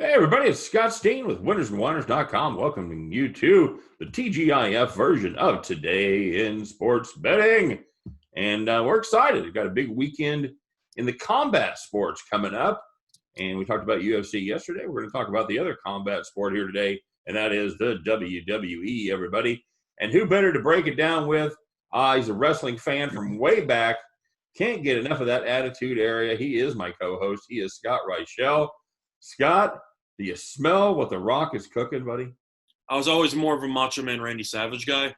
Hey everybody, it's Scott Steen with winnersandwhiners.com welcoming you to the TGIF version of Today in Sports Betting. And we're excited. We've got a big weekend in the combat sports coming up. And we talked about UFC yesterday. We're going to talk about the other combat sport here today, and that is the WWE, everybody. And who better to break it down with? He's a wrestling fan from way back. Can't get enough of that attitude area. He is my co-host. He is Scott Reichel. Scott, do you smell what The Rock is cooking, buddy? I was always more of a Macho Man Randy Savage guy,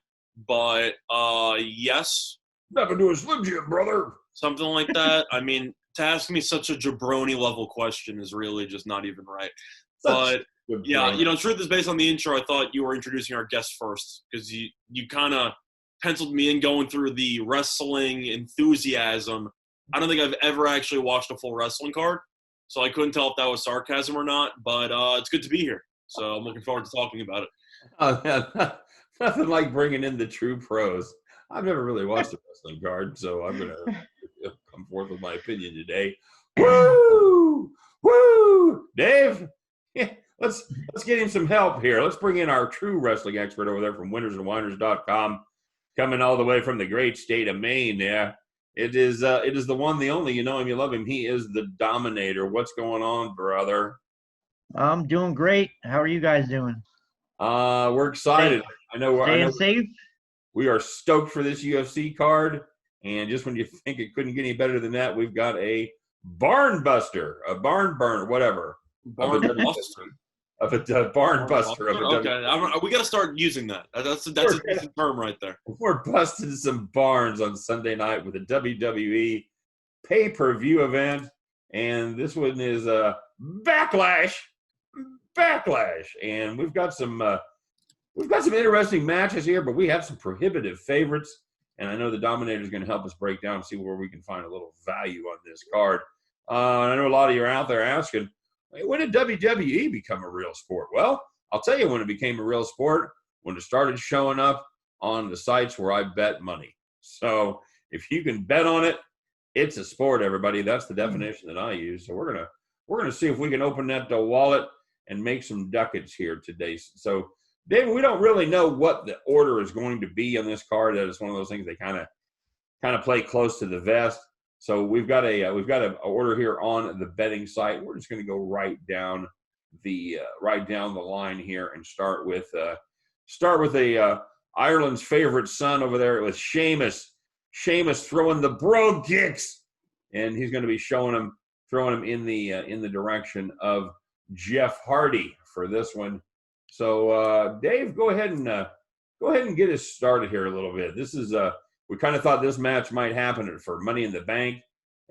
but yes. Nothing to a Slim Jim, brother. Something like that. I mean, to ask me such a jabroni level question is really just not even right. But yeah, truth is, based on the intro, I thought you were introducing our guest first because you kind of penciled me in going through the wrestling enthusiasm. I don't think I've ever actually watched a full wrestling card. So I couldn't tell if that was sarcasm or not, but it's good to be here. So I'm looking forward to talking about it. Nothing like bringing in the true pros. I've never really watched a wrestling card, so I'm going to come forth with my opinion today. Woo! Woo! Dave, let's get him some help here. Let's bring in our true wrestling expert over there from winnersandwhiners.com, coming all the way from the great state of Maine there. It is the one, the only. You know him, you love him. He is the Dominator. What's going on, brother? I'm doing great. How are you guys doing? We're excited. Staying safe. We are stoked for this UFC card, and just when you think it couldn't get any better than that, we've got a barn buster, a barn burner, whatever. Barn buster. Of a barn buster. Okay, we got to start using that. That's a decent term right there. We're busting some barns on Sunday night with a WWE pay-per-view event, and this one is Backlash, and we've got some interesting matches here, but we have some prohibitive favorites, and I know the Dominator is going to help us break down and see where we can find a little value on this card. I know a lot of you are out there asking, when did WWE become a real sport? Well, I'll tell you when it became a real sport, when it started showing up on the sites where I bet money. So if you can bet on it, it's a sport, everybody. That's the definition that I use. So we're gonna see if we can open that wallet and make some ducats here today. So, David, we don't really know what the order is going to be on this card. That is one of those things they kind of play close to the vest. So we've got an order here on the betting site. We're just going to go right down the line here and start with Ireland's favorite son over there with Sheamus. Sheamus throwing the bro kicks, and he's going to be throwing him in the direction of Jeff Hardy for this one. So Dave, go ahead and get us started here a little bit. This is we kind of thought this match might happen for Money in the Bank,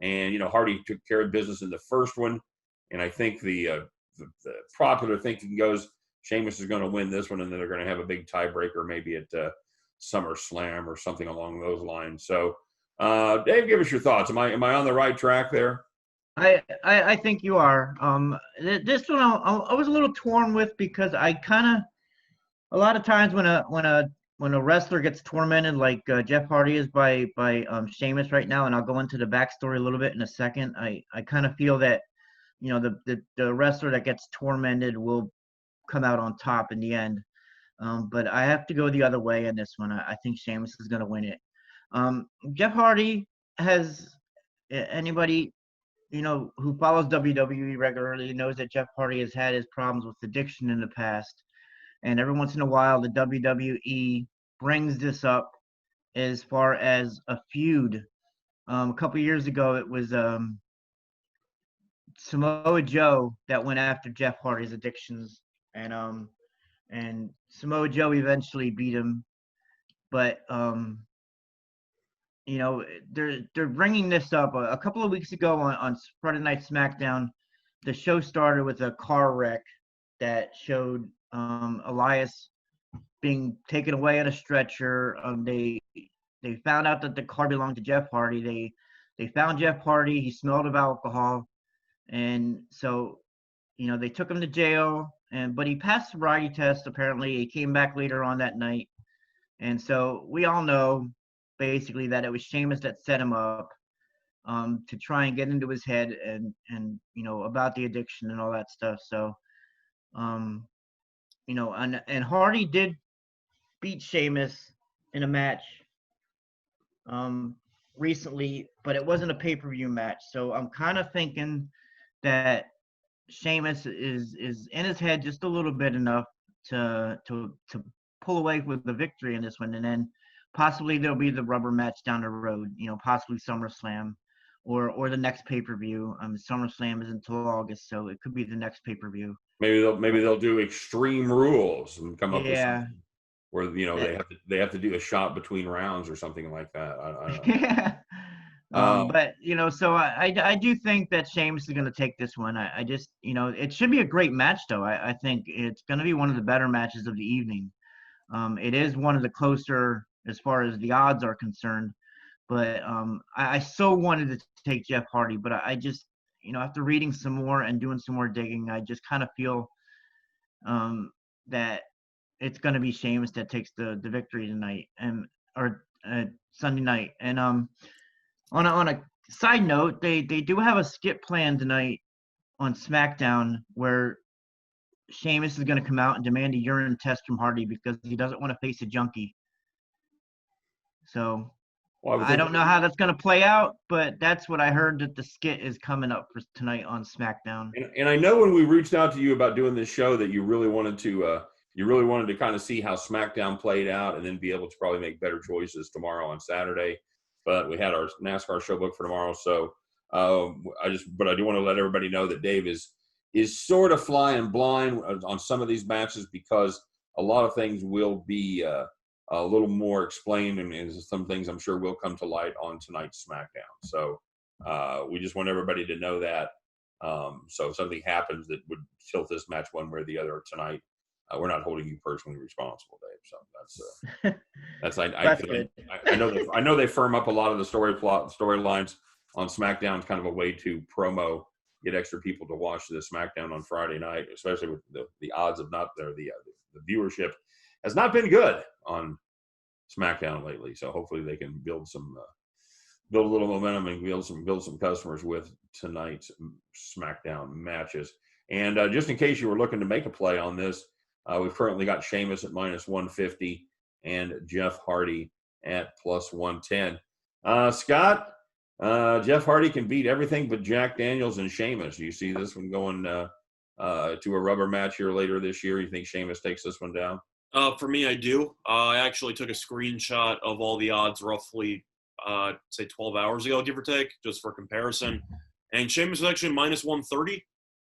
and Hardy took care of business in the first one, and I think the popular thinking goes Sheamus is going to win this one, and then they're going to have a big tiebreaker maybe at SummerSlam or something along those lines. So, Dave, give us your thoughts. Am I on the right track there? I think you are. This one I was a little torn with because I kind of a lot of times when a wrestler gets tormented like Jeff Hardy is by Sheamus right now, and I'll go into the backstory a little bit in a second. I kind of feel that the wrestler that gets tormented will come out on top in the end. But I have to go the other way in this one. I think Sheamus is going to win it. Jeff Hardy has anybody who follows WWE regularly knows that Jeff Hardy has had his problems with addiction in the past. And every once in a while, the WWE brings this up as far as a feud. A couple years ago, it was Samoa Joe that went after Jeff Hardy's addictions, and Samoa Joe eventually beat him. But they're bringing this up a couple of weeks ago on Friday Night SmackDown. The show started with a car wreck that showed Elias being taken away on a stretcher. They found out that the car belonged to Jeff Hardy. They found Jeff Hardy. He smelled of alcohol, and so they took him to jail. But he passed sobriety test. Apparently, he came back later on that night, and so we all know basically that it was Sheamus that set him up to try and get into his head and about the addiction and all that stuff. So You know, and Hardy did beat Sheamus in a match recently, but it wasn't a pay-per-view match. So I'm kind of thinking that Sheamus is in his head just a little bit enough to pull away with the victory in this one, and then possibly there'll be the rubber match down the road. You know, possibly SummerSlam or the next pay-per-view. SummerSlam isn't until August, so it could be the next pay-per-view. Maybe they'll do Extreme Rules and come up with Yeah. something where they have to do a shot between rounds or something like that. I don't know. Yeah. But you know, so I do think that Sheamus is going to take this one. I just, you know, it should be a great match though. I think it's going to be one of the better matches of the evening. It is one of the closer as far as the odds are concerned. But I so wanted to take Jeff Hardy, but I just, you know, after reading some more and doing some more digging, I just kind of feel that it's going to be Sheamus that takes the victory tonight or Sunday night. And on a side note, they do have a skip plan tonight on SmackDown where Sheamus is going to come out and demand a urine test from Hardy because he doesn't want to face a junkie. So I don't know how that's going to play out, but that's what I heard, that the skit is coming up for tonight on SmackDown. And I know when we reached out to you about doing this show that you really wanted to kind of see how SmackDown played out and then be able to probably make better choices tomorrow on Saturday. But we had our NASCAR show booked for tomorrow, so I do want to let everybody know that Dave is sort of flying blind on some of these matches because a lot of things will be a little more explained, and some things I'm sure will come to light on tonight's SmackDown. So we just want everybody to know that. So if something happens that would tilt this match one way or the other tonight, we're not holding you personally responsible, Dave. So that's I know they firm up a lot of the storylines on SmackDown, kind of a way to get extra people to watch the SmackDown on Friday night, especially with the odds of not there. The viewership has not been good on SmackDown lately, so hopefully they can build a little momentum and build some customers with tonight's SmackDown matches. And just in case you were looking to make a play on this, we've currently got Sheamus at -150 and Jeff Hardy at +110. Scott, Jeff Hardy can beat everything but Jack Daniels and Sheamus. Do you see this one going to a rubber match here later this year? You think Sheamus takes this one down? For me, I do. I actually took a screenshot of all the odds roughly, say 12 hours ago, give or take, just for comparison. And Sheamus was actually -130.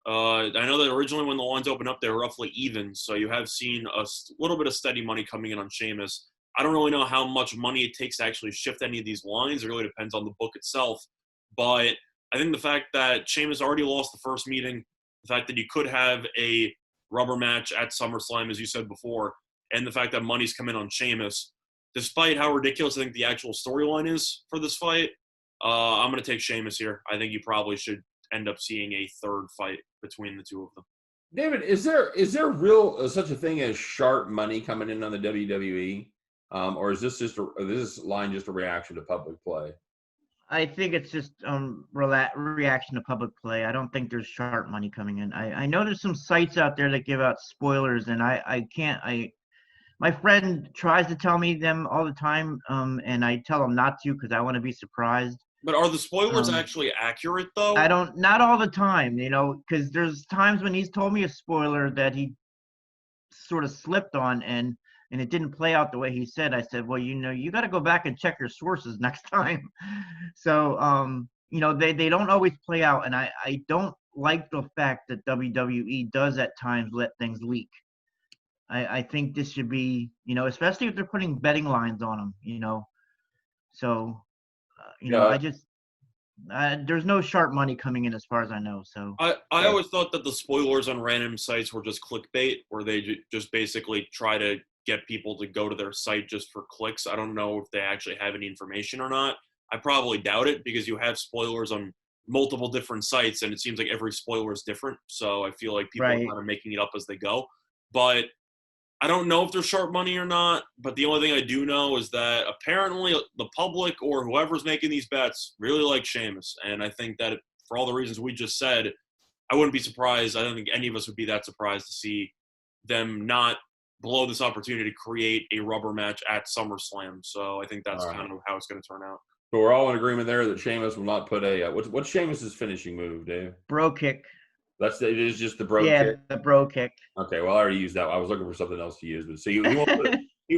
I know that originally when the lines opened up, they were roughly even. So you have seen a little bit of steady money coming in on Sheamus. I don't really know how much money it takes to actually shift any of these lines. It really depends on the book itself. But I think the fact that Sheamus already lost the first meeting, the fact that you could have a rubber match at SummerSlam, as you said before, and the fact that money's come in on Sheamus, despite how ridiculous I think the actual storyline is for this fight, I'm going to take Sheamus here. I think you probably should end up seeing a third fight between the two of them. David, is there real such a thing as sharp money coming in on the WWE, or is this line just a reaction to public play? I think it's just reaction to public play. I don't think there's sharp money coming in. I know there's some sites out there that give out spoilers, and I can't. My friend tries to tell me them all the time, and I tell him not to because I want to be surprised. But are the spoilers actually accurate, though? Not all the time, you know, because there's times when he's told me a spoiler that he sort of slipped on and it didn't play out the way he said. I said, well, you know, you got to go back and check your sources next time. So, you know, they don't always play out. And I don't like the fact that WWE does at times let things leak. I think this should be, you know, especially if they're putting betting lines on them, you know. So, you know, there's no sharp money coming in as far as I know. So I always thought that the spoilers on random sites were just clickbait, where they just basically try to get people to go to their site just for clicks. I don't know if they actually have any information or not. I probably doubt it because you have spoilers on multiple different sites and it seems like every spoiler is different. So I feel like people are kind of making it up as they go. But I don't know if they're sharp money or not, but the only thing I do know is that apparently the public or whoever's making these bets really like Sheamus. And I think that for all the reasons we just said, I wouldn't be surprised. I don't think any of us would be that surprised to see them not blow this opportunity to create a rubber match at SummerSlam. So I think that's kind of how it's going to turn out. So we're all in agreement there that Sheamus will not put a what's Sheamus's finishing move, Dave? Bro kick. It is just the bro kick. kick. The bro kick. Okay, well I already used that. I was looking for something else to use, but so he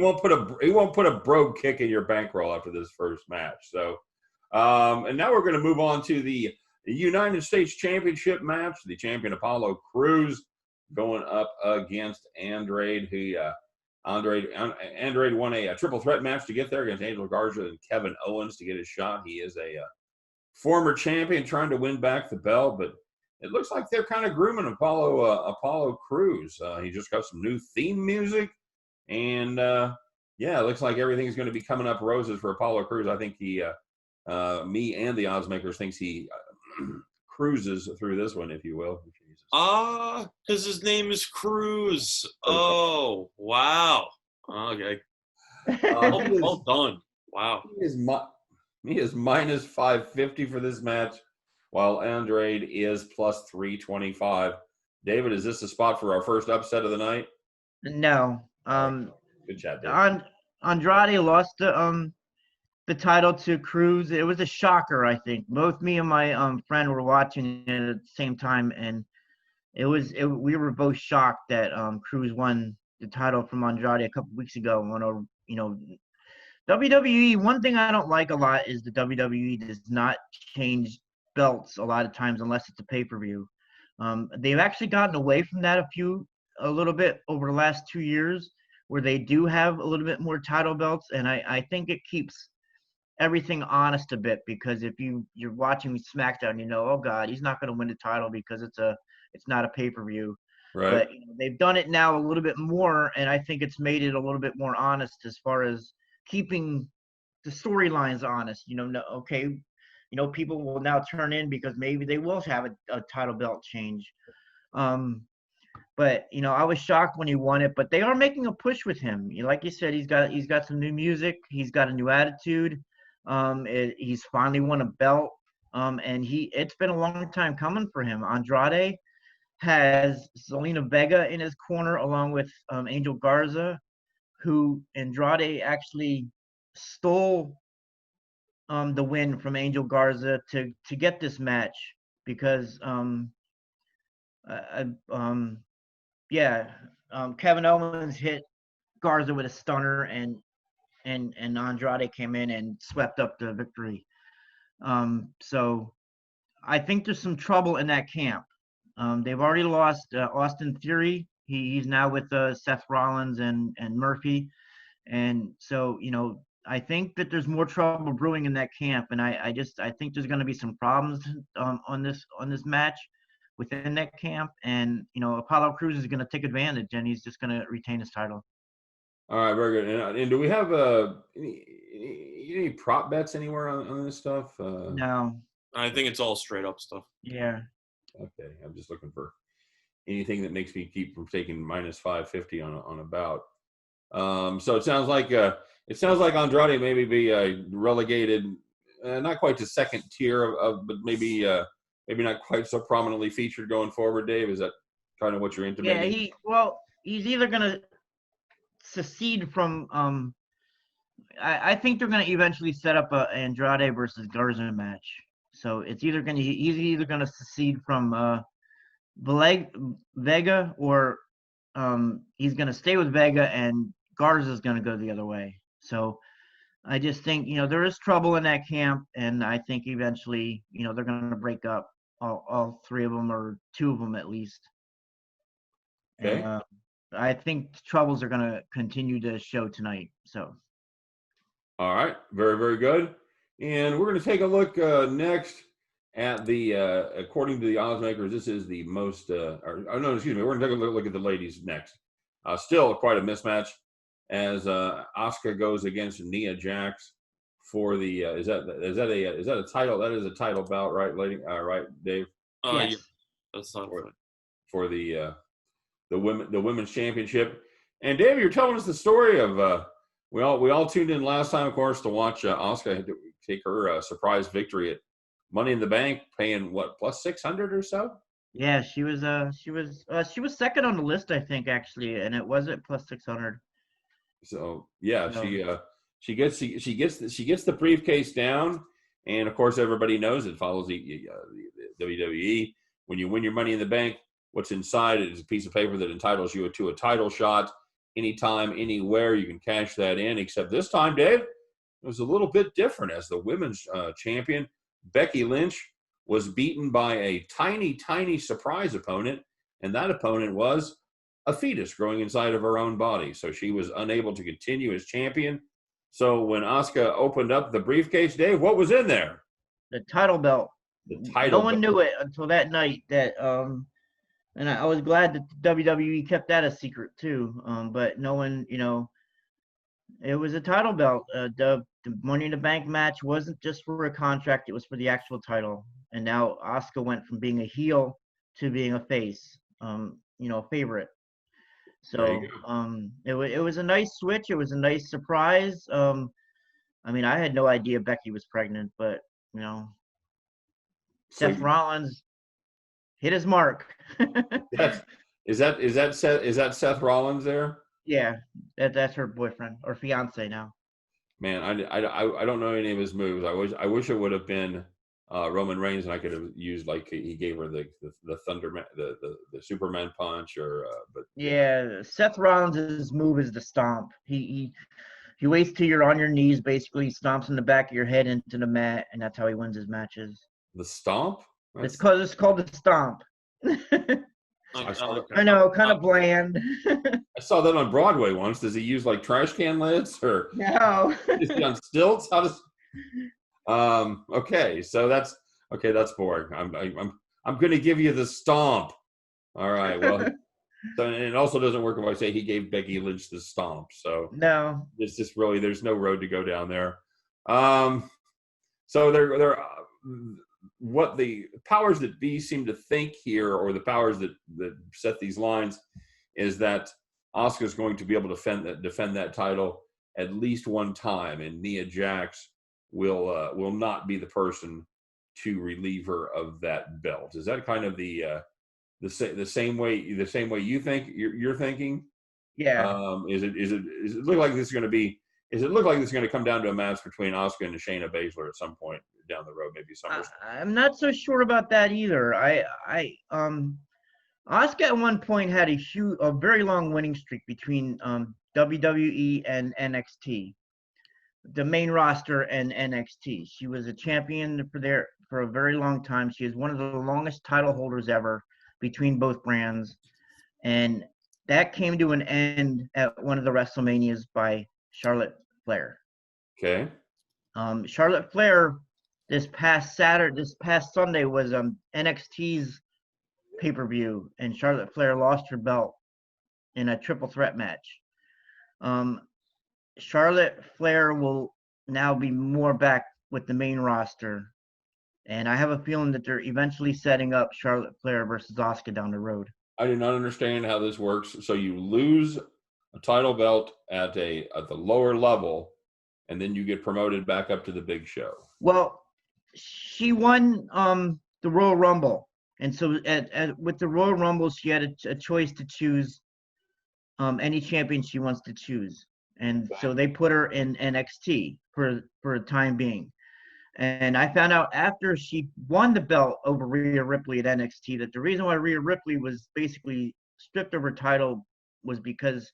won't put a bro kick in your bankroll after this first match. So, and now we're going to move on to the United States Championship match. The champion Apollo Crews going up against Andrade. Andrade won a triple threat match to get there against Angel Garza and Kevin Owens to get his shot. He is a former champion trying to win back the belt, but it looks like they're kind of grooming Apollo Crews. He just got some new theme music, and it looks like everything's going to be coming up roses for Apollo Crews. I think me and the oddsmakers thinks he cruises through this one, if you will. Because his name is Cruz. Oh, wow. Okay. Well done. Wow. He is minus 550 for this match, while Andrade is plus 325. David, is this a spot for our first upset of the night? No. Good job, David. Andrade lost the title to Cruz. It was a shocker, I think. Both me and my friend were watching it at the same time, and we were both shocked that Cruz won the title from Andrade a couple weeks ago. WWE, one thing I don't like a lot is the WWE does not change belts a lot of times unless it's a pay-per-view. They've actually gotten away from that a little bit over the last 2 years, where they do have a little bit more title belts, and I think it keeps everything honest a bit, because if you're watching SmackDown, oh God, he's not going to win the title because it's not a pay-per-view. Right. But they've done it now a little bit more, and I think it's made it a little bit more honest as far as keeping the storylines honest. People will now turn in because maybe they will have a title belt change. But I was shocked when he won it, but they are making a push with him. Like you said, he's got some new music, he's got a new attitude. He's finally won a belt, and it's been a long time coming for him. Andrade has Zelina Vega in his corner along with Angel Garza, who Andrade actually stole the win from Angel Garza to get this match, because Kevin Owens hit Garza with a stunner, and Andrade came in and swept up the victory. So I think there's some trouble in that camp. They've already lost Austin Theory. He's now with Seth Rollins and Murphy. And so, I think that there's more trouble brewing in that camp. And I think there's going to be some problems on this match within that camp. And, Apollo Crews is going to take advantage, and he's just going to retain his title. All right, very good. And do we have any prop bets anywhere on this stuff? No. I think it's all straight up stuff. Yeah. Okay, I'm just looking for anything that makes me keep from taking minus 550 on a bout. So it sounds like Andrade maybe be relegated, not quite to second tier but maybe not quite so prominently featured going forward. Dave, is that kind of what you're intimating? Yeah, he's either gonna secede from. I think they're gonna eventually set up a Andrade versus Garza match. So he's either gonna secede from Vega, or he's gonna stay with Vega, and Garza's gonna go the other way. So I just think there is trouble in that camp, and I think eventually they're gonna break up, all three of them, or two of them at least. Okay. And, I think troubles are gonna continue to show tonight. So. All right, very, very good. And we're going to take a look next at the, according to the odds makers, this is the most, we're going to take a look at the ladies next. Still quite a mismatch as Asuka goes against Nia Jax for the, is that a title? That is a title bout, right, lady? Right, Dave? Yes. Yeah, that's not for the women's championship. And Dave, you're telling us the story of, we all tuned in last time, of course, to watch Asuka take her surprise victory at Money in the Bank, paying what, plus 600 or so? Yeah, she was second on the list, I think, actually, and it wasn't plus 600. So yeah, So she gets the briefcase down, and of course everybody knows it follows the WWE. When you win your Money in the Bank, what's inside it is a piece of paper that entitles you to a title shot anytime, anywhere. You can cash that in. Except this time, Dave, it was a little bit different. As the women's champion, Becky Lynch was beaten by a tiny, tiny surprise opponent, and that opponent was a fetus growing inside of her own body. So she was unable to continue as champion. So when Asuka opened up the briefcase, Dave, what was in there? the title belt. The No title one belt. knew it until that night. And I was glad that the WWE kept that a secret too. But no one, it was a title belt. The Money in the Bank match wasn't just for a contract; it was for the actual title. And now Asuka went from being a heel to being a face. Favorite. There you So go. it was a nice switch. It was a nice surprise. I mean, I had no idea Becky was pregnant, but you know, So Seth Rollins hit his mark. that's is that Seth Rollins there? Yeah, that's her boyfriend or fiance now. Man, I don't know any of his moves. I wish it would have been Roman Reigns, and I could have used, like, he gave her the Thunderman, the Superman punch, or but yeah. Yeah, Seth Rollins' move is the stomp. He waits till you're on your knees, basically stomps in the back of your head into the mat, and that's how he wins his matches. The stomp. It's That's called it's called the stomp. I Okay, saw that. I know, kind of bland. I saw that on Broadway once. Does he use, like, trash can lids, or No. is he on stilts? How does? Okay, so that's boring. I'm going to give you the stomp. All right. Well, so, and it also doesn't work if I say he gave Becky Lynch the stomp. So No. it's just really, there's no road to go down there. So they're what the powers that be seem to think here, or the powers that set these lines, is that Asuka's going to be able to defend that title at least one time, and Nia Jax will not be the person to relieve her of that belt. Is that kind of the same way you think you're thinking? Yeah. Is it look like this is going to be? Is it look like this is going to come down to a match between Asuka and Shayna Baszler at some point down the road, maybe SummerSlam? I'm not so sure about that either. Asuka at one point had a very long winning streak between WWE and NXT, the main roster and NXT. She was a champion for a very long time. She is one of the longest title holders ever between both brands, and that came to an end at one of the WrestleManias by Charlotte Flair. Okay. Charlotte Flair this past Sunday was NXT's pay-per-view, and Charlotte Flair lost her belt in a triple threat match. Charlotte Flair will now be more back with the main roster, and I have a feeling that they're eventually setting up Charlotte Flair versus Asuka down the road. I do not understand how this works. So you lose a title belt at the lower level, and then you get promoted back up to the big show. Well, she won the Royal Rumble, and so with the Royal Rumble, she had a choice to choose any champion she wants to choose, and so they put her in NXT for a time being. And I found out after she won the belt over Rhea Ripley at NXT that the reason why Rhea Ripley was basically stripped of her title was because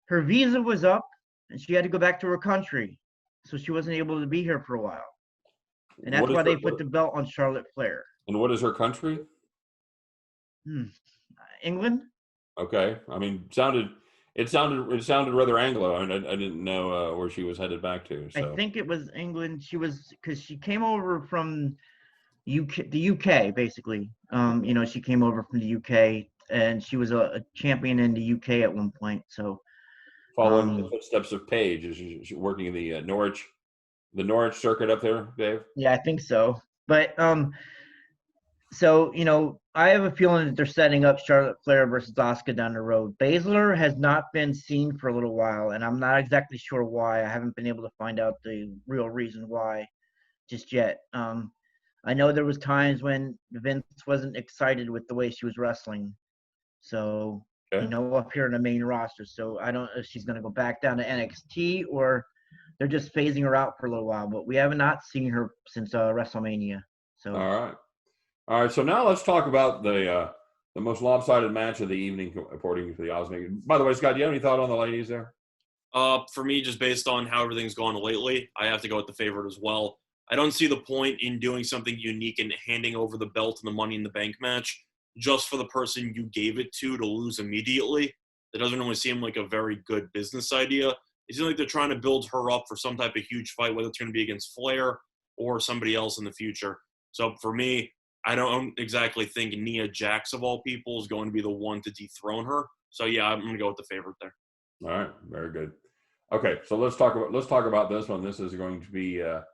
her visa was up and she had to go back to her country, so she wasn't able to be here for a while. And that's why they put the belt on Charlotte Flair. And what is her country? England. Okay. I mean, it sounded rather Anglo, and I didn't know where she was headed back to. So. I think it was England. Because she came over from the UK, basically. She came over from the UK, and she was a champion in the UK at one point. So, following the footsteps of Paige, is she working in the Norwich circuit up there, Dave? Yeah, I think so. But so I have a feeling that they're setting up Charlotte Flair versus Asuka down the road. Baszler has not been seen for a little while, and I'm not exactly sure why. I haven't been able to find out the real reason why just yet. I know there was times when Vince wasn't excited with the way she was wrestling. So, Okay. up here in the main roster. So I don't know if she's going to go back down to NXT or they're just phasing her out for a little while. But we have not seen her since WrestleMania. So. All right. So now let's talk about the most lopsided match of the evening, according to the oddsmaker. By the way, Scott, do you have any thought on the ladies there? For me, just based on how everything's gone lately, I have to go with the favorite as well. I don't see the point in doing something unique and handing over the belt in the Money in the Bank match just for the person you gave it to lose immediately. That doesn't really seem like a very good business idea. It seems like they're trying to build her up for some type of huge fight, whether it's going to be against Flair or somebody else in the future. So for me, I don't exactly think Nia Jax, of all people, is going to be the one to dethrone her. So yeah, I'm going to go with the favorite there. All right, very good. Okay, so let's talk about this one. This is going to be a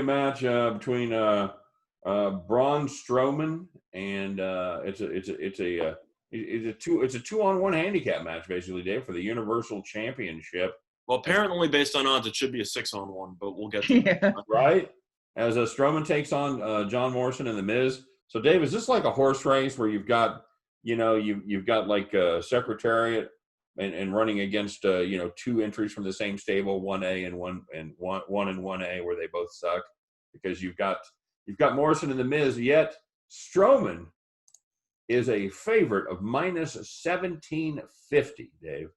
match between Braun Strowman and it's a 2-on-1 handicap match basically, Dave, for the Universal Championship. Well, apparently, based on odds, it should be a 6-on-1, but we'll get to that. Right? As Strowman takes on John Morrison and The Miz. So, Dave, is this like a horse race where you've got, you've got like a Secretariat and running against, two entries from the same stable, 1A and 1 and 1A, where they both suck, because you've got Morrison and The Miz, yet Strowman is a favorite of minus 1750, Dave.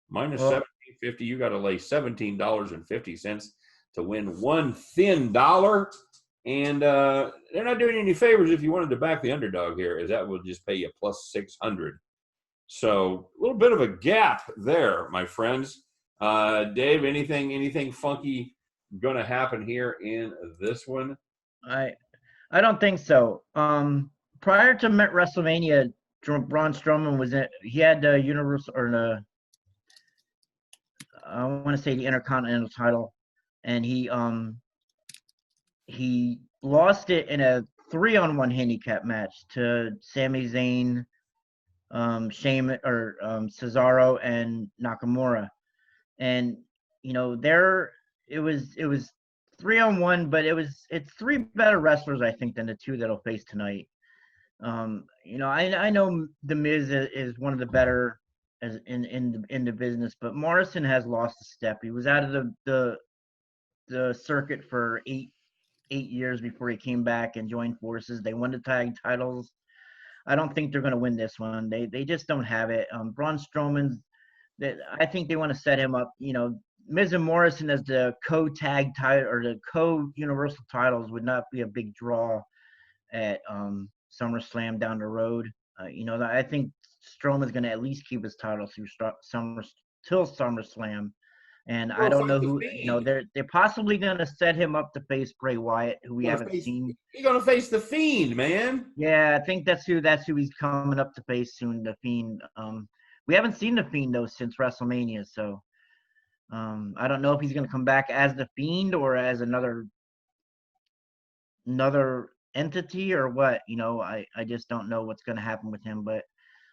Minus 1750. You got to lay $17.50 to win one thin dollar. And they're not doing any favors if you wanted to back the underdog here, as that will just pay you plus 600. So a little bit of a gap there, my friends. Dave, anything funky going to happen here in this one? I don't think so. Prior to WrestleMania, Braun Strowman he had the Universal, or I want to say the Intercontinental title, and he lost it in a 3-on-1 handicap match to Sami Zayn, Cesaro, and Nakamura. And it was 3-on-1, but it's three better wrestlers, I think, than the two that'll face tonight. I know The Miz is one of the better as in the business, but Morrison has lost a step. He was out of the circuit for eight years before he came back and joined forces. They won the tag titles. I don't think they're going to win this one. They just don't have it. Braun Strowman's I think they want to set him up. Miz and Morrison as the co-tag title or the co-universal titles would not be a big draw at SummerSlam down the road. I think Strowman's going to at least keep his title through till SummerSlam. And I don't know who, they're possibly going to set him up to face Bray Wyatt, who we haven't seen. He's going to face The Fiend, man. Yeah, I think that's who he's coming up to face soon, The Fiend. We haven't seen The Fiend, though, since WrestleMania, so I don't know if he's going to come back as The Fiend or as another entity or what. I just don't know what's going to happen with him, but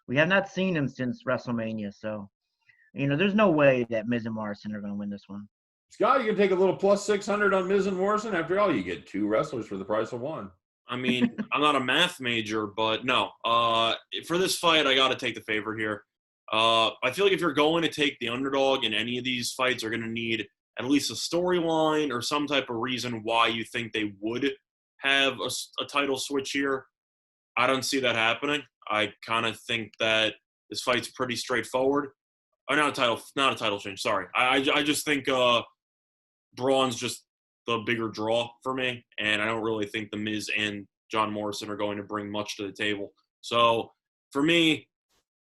we have not seen him since WrestleMania, so there's no way that Miz and Morrison are going to win this one. Scott, you can take a little plus 600 on Miz and Morrison. After all, you get two wrestlers for the price of one. I mean, I'm not a math major, but no. For this fight, I got to take the favorite here. I feel like if you're going to take the underdog in any of these fights, are going to need at least a storyline or some type of reason why you think they would have a title switch here. I don't see that happening. I kind of think that this fight's pretty straightforward. Or not a title change. Sorry, I just think Braun's just the bigger draw for me, and I don't really think The Miz and John Morrison are going to bring much to the table. So for me,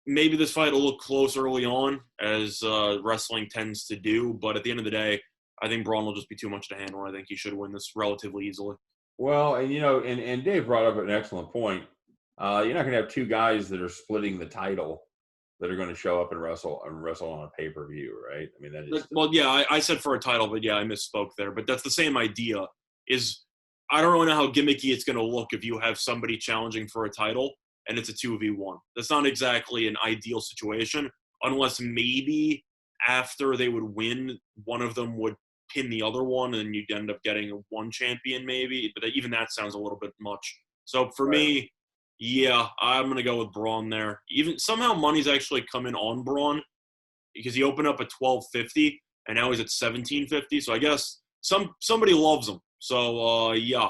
maybe this fight will look close early on, as wrestling tends to do. But at the end of the day, I think Braun will just be too much to handle. I think he should win this relatively easily. Well, and and Dave brought up an excellent point. You're not going to have two guys that are splitting the title that are going to show up and wrestle on a pay-per-view, right? I mean, that is. Well, yeah, I said for a title, but yeah, I misspoke there. But that's the same idea. I don't really know how gimmicky it's going to look if you have somebody challenging for a title and it's a 2v1. That's not exactly an ideal situation, unless maybe after they would win, one of them would pin the other one, and you'd end up getting one champion maybe. But even that sounds a little bit much. So for me, yeah, I'm gonna go with Braun there. Even somehow money's actually come in on Braun because he opened up at $12.50 and now he's at $17.50. So I guess somebody loves him. So yeah,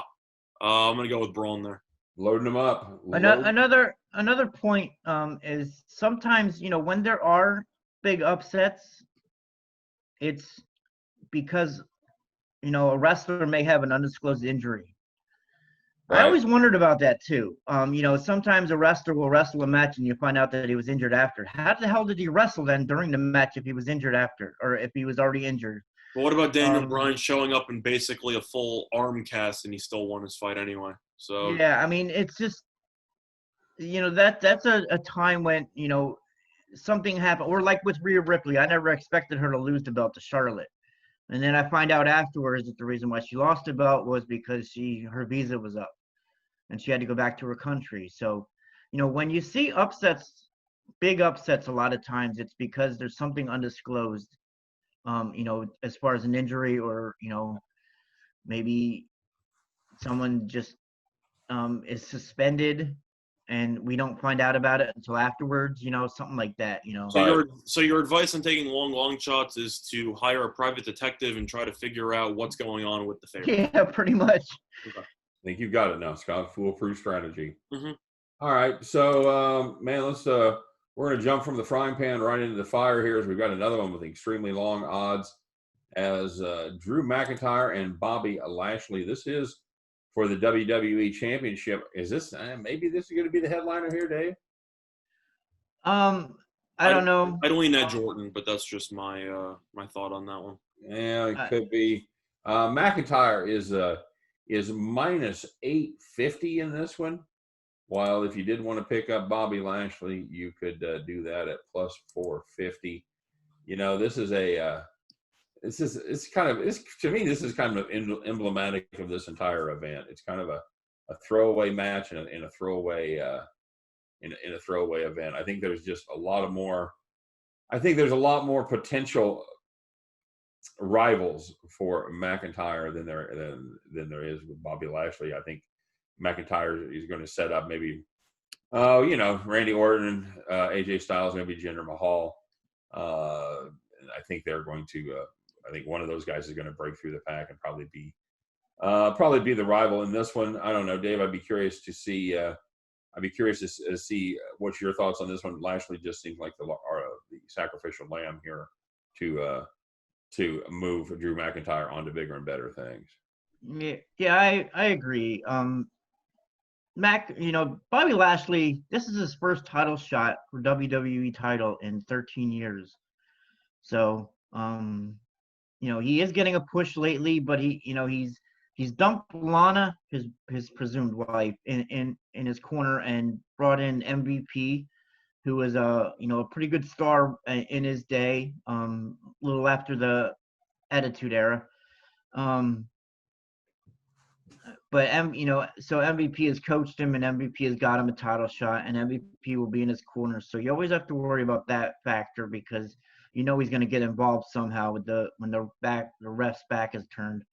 I'm gonna go with Braun there. Loading them up. Another point is sometimes, when there are big upsets, it's because, a wrestler may have an undisclosed injury. Right. I always wondered about that too. Sometimes a wrestler will wrestle a match and you find out that he was injured after. How the hell did he wrestle then during the match if he was injured after, or if he was already injured? But what about Daniel Bryan showing up in basically a full arm cast and he still won his fight anyway? So yeah, I mean, it's just, that's a time when, something happened. Or like with Rhea Ripley, I never expected her to lose the belt to Charlotte. And then I find out afterwards that the reason why she lost the belt was because her visa was up and she had to go back to her country. So, when you see upsets, big upsets, a lot of times it's because there's something undisclosed, as far as an injury or, maybe someone just is suspended and we don't find out about it until afterwards, something like that, So your advice on taking long shots is to hire a private detective and try to figure out what's going on with the favorite. Yeah, pretty much. I Okay. think you've got it now, Scott. Foolproof strategy. Mm-hmm. All right. So, man, we're going to jump from the frying pan right into the fire here as we've got another one with extremely long odds as Drew McIntyre and Bobby Lashley. This is for the WWE Championship. Is this maybe this is going to be the headliner here, Dave? I don't know. I'd lean Edge Orton, but that's just my thought on that one. Yeah, it could be. McIntyre is minus 850 in this one. While if you did want to pick up Bobby Lashley, you could do that at plus 450. This is to me, this is kind of emblematic of this entire event. It's kind of a throwaway match in a throwaway in a throwaway event. I think there's just a lot more potential rivals for McIntyre than there is with Bobby Lashley. I think McIntyre is going to set up maybe Randy Orton, AJ Styles, maybe Jinder Mahal. I think they're going to I think one of those guys is going to break through the pack and probably be the rival in this one. I don't know, Dave. I'd be curious to see. See what's your thoughts on this one. Lashley just seems like the sacrificial lamb here to move Drew McIntyre onto bigger and better things. Yeah, I agree. Bobby Lashley, this is his first title shot for WWE title in 13 years. So, he is getting a push lately, but he's dumped Lana, his presumed wife, in his corner and brought in MVP, who was a pretty good star in his day, a little after the Attitude Era. But so MVP has coached him and MVP has got him a title shot and MVP will be in his corner. So you always have to worry about that factor because he's going to get involved somehow when the ref's back is turned.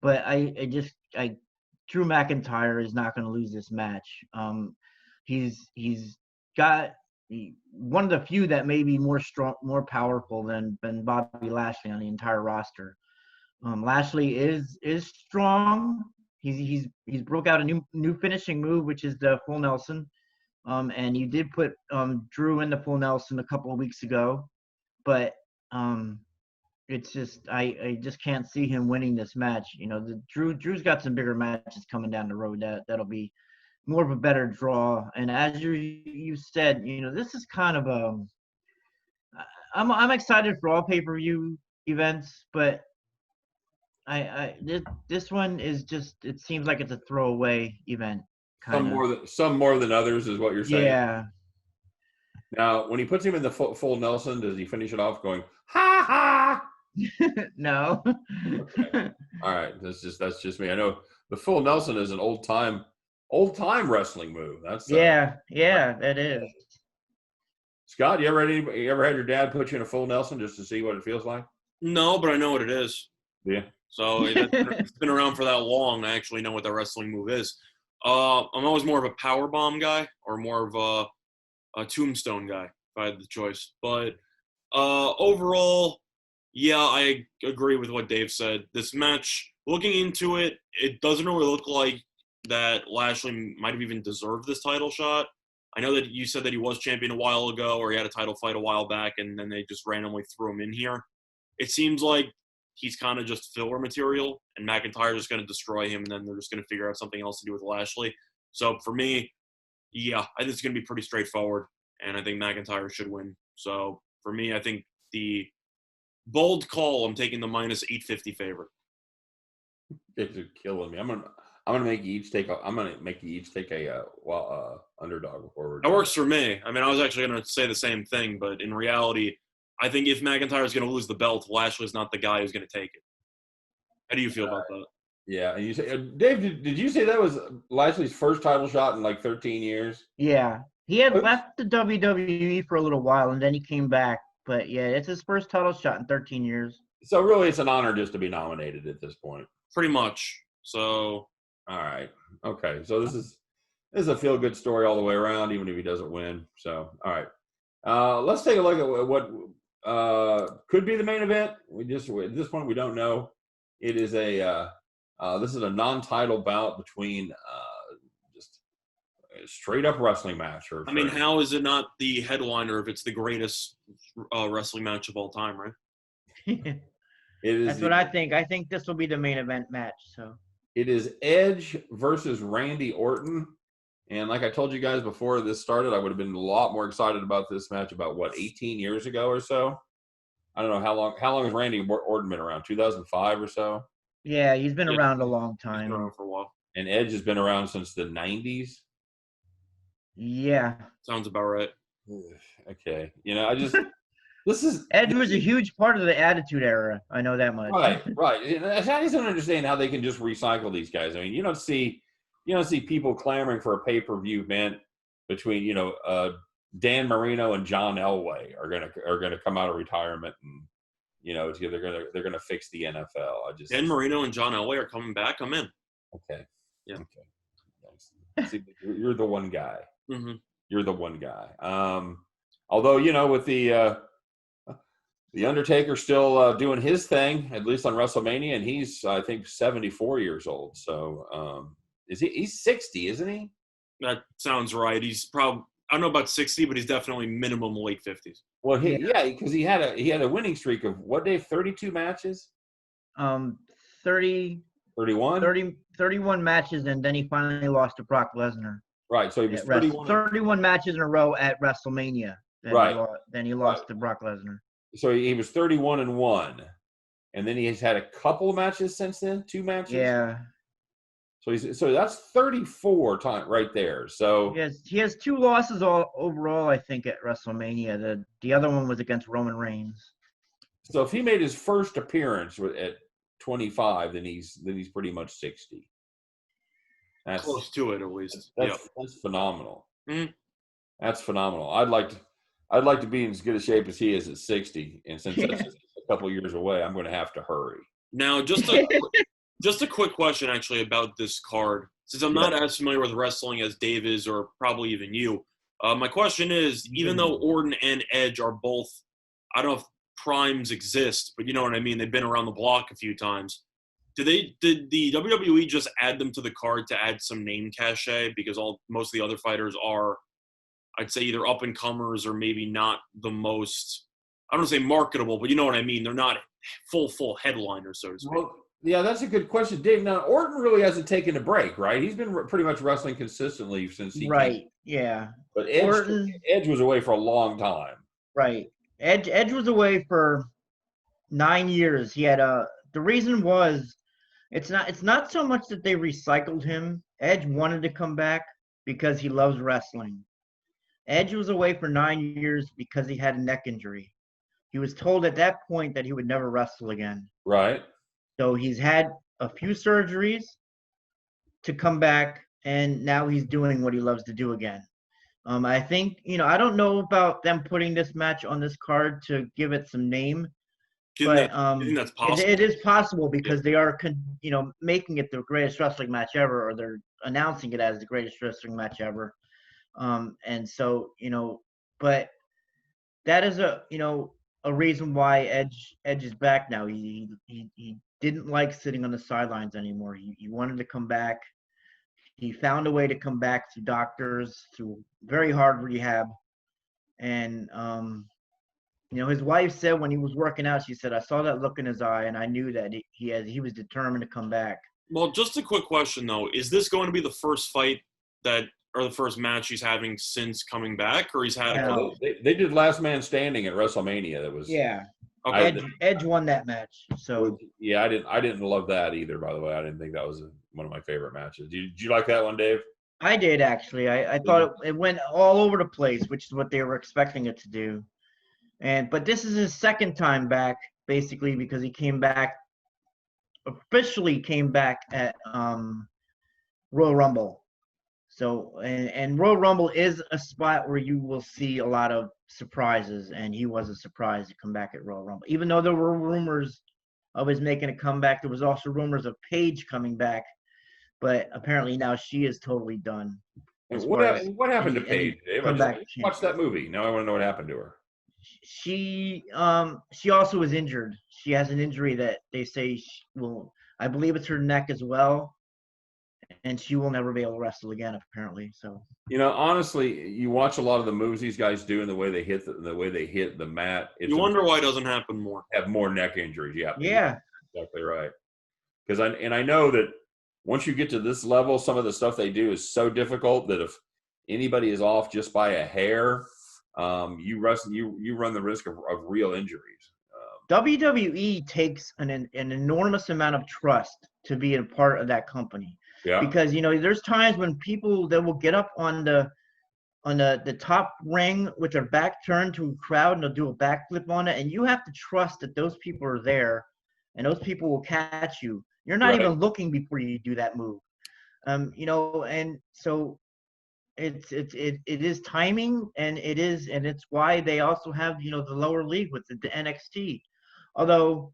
But Drew McIntyre is not going to lose this match. He's got one of the few that may be more powerful than Bobby Lashley on the entire roster. Lashley is strong. He's broke out a new finishing move, which is the full Nelson. And you did put Drew in the full Nelson a couple of weeks ago, but it's just I just can't see him winning this match. Drew's got some bigger matches coming down the road that'll be more of a better draw. And as you said, this is kind of I'm excited for all pay-per-view events, but this one is just, it seems like it's a throwaway event. Some more than others is what you're saying. Yeah. Now, when he puts him in the full Nelson, does he finish it off going ha ha? No. Okay. All right, that's just me. I know the full Nelson is an old time wrestling move. That's yeah, that is. Scott, you ever had your dad put you in a full Nelson just to see what it feels like? No, but I know what it is. Yeah. So it's been around for that long. I actually know what that wrestling move is. I'm always more of a power bomb guy or more of a tombstone guy if I had the choice. But overall, yeah, I agree with what Dave said. This match, looking into it, it doesn't really look like that Lashley might have even deserved this title shot. I know that you said that he was champion a while ago or he had a title fight a while back and then they just randomly threw him in here. It seems like he's kind of just filler material and McIntyre's just going to destroy him and then they're just going to figure out something else to do with Lashley. So for me, yeah, I think it's going to be pretty straightforward and I think McIntyre should win. So for me, I think the bold call, I'm taking the minus 850 favorite. It's killing me. I'm gonna make you each take a underdog before we're That done. works for me. I mean, I was actually going to say the same thing, but in reality, I think if McIntyre is going to lose the belt, Lashley's not the guy who's going to take it. How do you feel about that? Yeah, and you say, Dave, did you say that was Lashley's first title shot in like 13 years? Yeah. He had left the WWE for a little while, and then he came back. But, yeah, it's his first title shot in 13 years. So really, it's an honor just to be nominated at this point. Pretty much. So, all right, okay. So this is a feel-good story all the way around, even if he doesn't win. So, all right, let's take a look at what could be the main event. At this point we don't know. It is this is a non-title bout between just a straight-up wrestling match. I mean, how is it not the headliner if it's the greatest wrestling match of all time, right? That's what I think. I think this will be the main event match. So it is Edge versus Randy Orton. And like I told you guys before this started, I would have been a lot more excited about this match about, 18 years ago or so? I don't know how long has Randy Orton been around? 2005 or so? Yeah, he's been around a long time. He's been around for a while. And Edge has been around since the 90s? Yeah. Sounds about right. Okay. Edge was a huge part of the Attitude Era. I know that much. Right. I just don't understand how they can just recycle these guys. I mean, you don't see people clamoring for a pay-per-view event between Dan Marino and John Elway are gonna come out of retirement and they're gonna fix the NFL. Dan Marino and John Elway are coming back. I'm in. Okay. Yeah. Okay. Nice. See, you're the one guy. Mm-hmm. You're the one guy. Although with the Undertaker still doing his thing, at least on WrestleMania, and he's I think 74 years old. So he's 60, isn't he? That sounds right. He's probably, I don't know about 60, but he's definitely minimum late 50s. Well, because he had a winning streak of what, Dave? 32 matches. 31 matches, and then he finally lost to Brock Lesnar. Right. So he was 31 matches in a row at WrestleMania. Then he lost to Brock Lesnar. So he was 31-1, and then he has had a couple of matches since then. 2 matches. Yeah. So that's 34 times right there. So he has 2 losses overall, I think, at WrestleMania. The other one was against Roman Reigns. So if he made his first appearance at 25, then he's pretty much 60. That's close to it, at least. That's phenomenal. Mm-hmm. That's phenomenal. I'd like to be in as good a shape as he is at 60, and since that's just a couple of years away, I'm going to have to hurry. Now, just a quick question, actually, about this card. Since I'm not as familiar with wrestling as Dave is, or probably even you, my question is, even though Orton and Edge are both, I don't know if primes exist, but you know what I mean, they've been around the block a few times. Did the WWE just add them to the card to add some name cachet? Because most of the other fighters are, I'd say, either up-and-comers or maybe not the most, I don't want to say marketable, but you know what I mean. They're not full headliners, so to speak. Well, yeah, that's a good question, Dave. Now, Orton really hasn't taken a break, right? He's been pretty much wrestling consistently since he came. Yeah. But Edge was away for a long time. Right. Edge was away for 9 years. He had the reason was it's not so much that they recycled him. Edge wanted to come back because he loves wrestling. Edge was away for 9 years because he had a neck injury. He was told at that point that he would never wrestle again. Right. So he's had a few surgeries to come back, and now he's doing what he loves to do again. I think, I don't know about them putting this match on this card to give it some name, But you think that's possible? it is possible because they are, making it the greatest wrestling match ever, or they're announcing it as the greatest wrestling match ever. And so, but that is a reason why Edge is back now. He didn't like sitting on the sidelines anymore. He wanted to come back. He found a way to come back through doctors, through very hard rehab. And, his wife said when he was working out, she said, I saw that look in his eye, and I knew that he was determined to come back. Well, just a quick question, though. Is this going to be the first fight or the first match he's having since coming back, or he's had a couple? They did Last Man Standing at WrestleMania. That was Okay. Edge won that match. So yeah, I didn't love that either. By the way, I didn't think that was one of my favorite matches. Did you like that one, Dave? I did actually. I thought it went all over the place, which is what they were expecting it to do. But this is his second time back, basically, because he officially came back at Royal Rumble. So, and Royal Rumble is a spot where you will see a lot of surprises, and he was a surprise to come back at Royal Rumble. Even though there were rumors of his making a comeback, there was also rumors of Paige coming back, but apparently now she is totally done. What happened to Paige, Dave? I watched that movie. Now I want to know what happened to her. She also is injured. She has an injury that they say I believe it's her neck as well, and she will never be able to wrestle again, apparently. So honestly, you watch a lot of the moves these guys do and the way they hit the mat. You wonder why it doesn't happen more. Have more neck injuries. Yeah, exactly right. Because I know that once you get to this level, some of the stuff they do is so difficult that if anybody is off just by a hair, you run the risk of real injuries. WWE takes an enormous amount of trust to be a part of that company. Yeah. Because there's times when people that will get up on the top ring with their back turned to a crowd and they'll do a backflip on it, and you have to trust that those people are there and those people will catch you. You're not even looking before you do that move. And so it is timing, and it's why they also have the lower league with the NXT. Although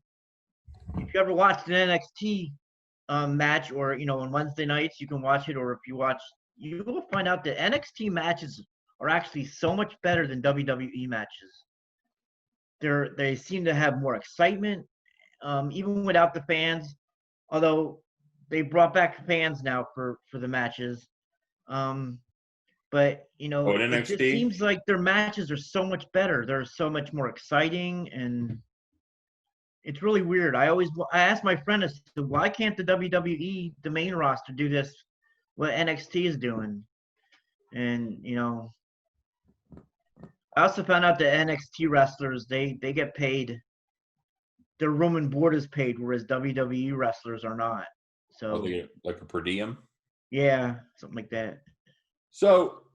if you ever watched an NXT match, or on Wednesday nights you can watch it, or if you watch, you will find out that NXT matches are actually so much better than WWE matches. They seem to have more excitement, even without the fans. Although they brought back fans now for the matches. But it just seems like their matches are so much better. They're so much more exciting, and it's really weird. I ask my friend, I said, why can't the WWE, the main roster, do this what NXT is doing? And I also found out that NXT wrestlers, they get paid. Their room and board is paid, whereas WWE wrestlers are not. So they get like a per diem? Yeah, something like that. So